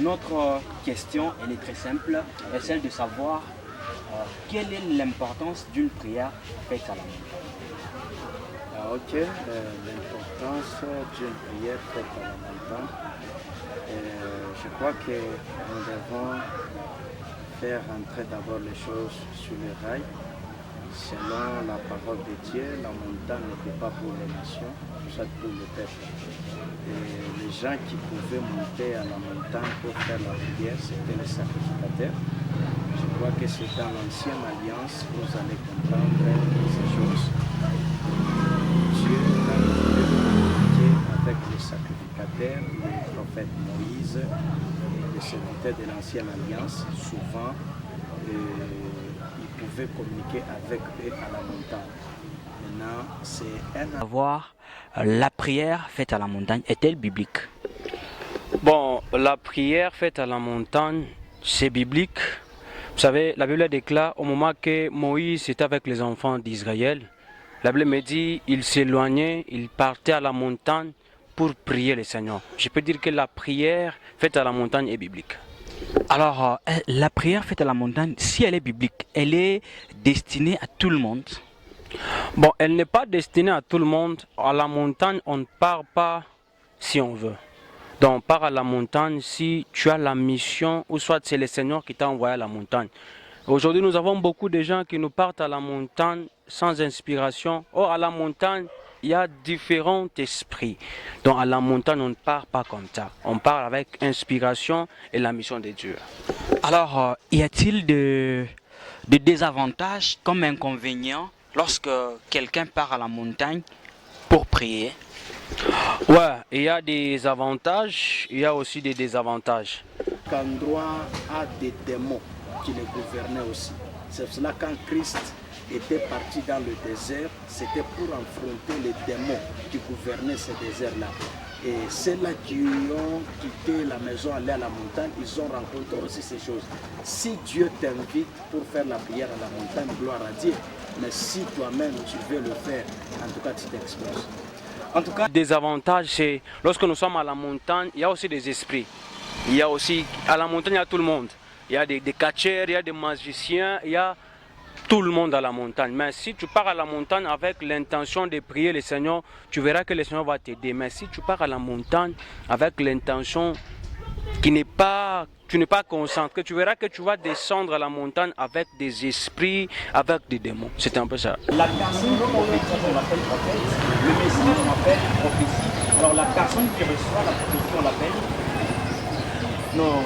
Notre question, elle est très simple, est celle de savoir quelle est l'importance d'une prière faite à la montagne. L'importance d'une prière faite à la montagne. Je crois que nous devons faire entrer d'abord les choses sur le rail. Selon la parole de Dieu, la montagne n'était pas pour les nations, soit pour le peuple. Et les gens qui pouvaient monter à la montagne pour faire la prière, c'était les sacrificateurs. Je crois que c'est dans l'ancienne alliance que vous allez comprendre ces choses. Dieu a communiqué avec les sacrificateurs, les prophètes Moïse et les serviteurs de l'ancienne alliance. Souvent, ils pouvaient communiquer avec eux à la montagne. Maintenant, c'est un... Savoir la prière faite à la montagne est-elle biblique? Bon, la prière faite à la montagne, c'est biblique. Vous savez, la Bible déclare au moment que Moïse était avec les enfants d'Israël, la Bible me dit il s'éloignait, il partait à la montagne pour prier le Seigneur. Je peux dire que la prière faite à la montagne est biblique. Alors, la prière faite à la montagne, si elle est biblique, elle est destinée à tout le monde? Bon, elle n'est pas destinée à tout le monde. À la montagne, on ne part pas si on veut. Donc, on part à la montagne si tu as la mission, ou soit c'est le Seigneur qui t'a envoyé à la montagne. Aujourd'hui, nous avons beaucoup de gens qui nous partent à la montagne sans inspiration. Or, à la montagne, il y a différents esprits. Donc, à la montagne, on ne part pas comme ça. On part avec inspiration et la mission de Dieu. Alors, y a-t-il de désavantages comme inconvénients lorsque quelqu'un part à la montagne pour prier? Ouais, il y a des avantages, il y a aussi des désavantages. Endroit a des démons qui le gouvernaient aussi. C'est pour cela quand Christ était parti dans le désert, c'était pour affronter les démons qui gouvernaient ce désert-là. Et ceux-là qui ont quitté la maison, allé à la montagne, ils ont rencontré aussi ces choses. Si Dieu t'invite pour faire la prière à la montagne, gloire à Dieu. Mais si toi-même tu veux le faire, en tout cas tu t'exposes. En tout cas, des avantages, c'est lorsque nous sommes à la montagne, il y a aussi des esprits. Il y a aussi, à la montagne, il y a tout le monde. Il y a des catcheurs, il y a des magiciens, il y a tout le monde à la montagne. Mais si tu pars à la montagne avec l'intention de prier le Seigneur, tu verras que le Seigneur va t'aider. Mais si tu pars à la montagne avec l'intention qui n'est pas, tu n'es pas concentré, tu verras que tu vas descendre à la montagne avec des esprits, avec des démons. C'est un peu ça. La personne prophétique, on l'appelle prophète. Le message, on l'appelle prophétie. Alors la personne qui reçoit la prophétie, on l'appelle... Non.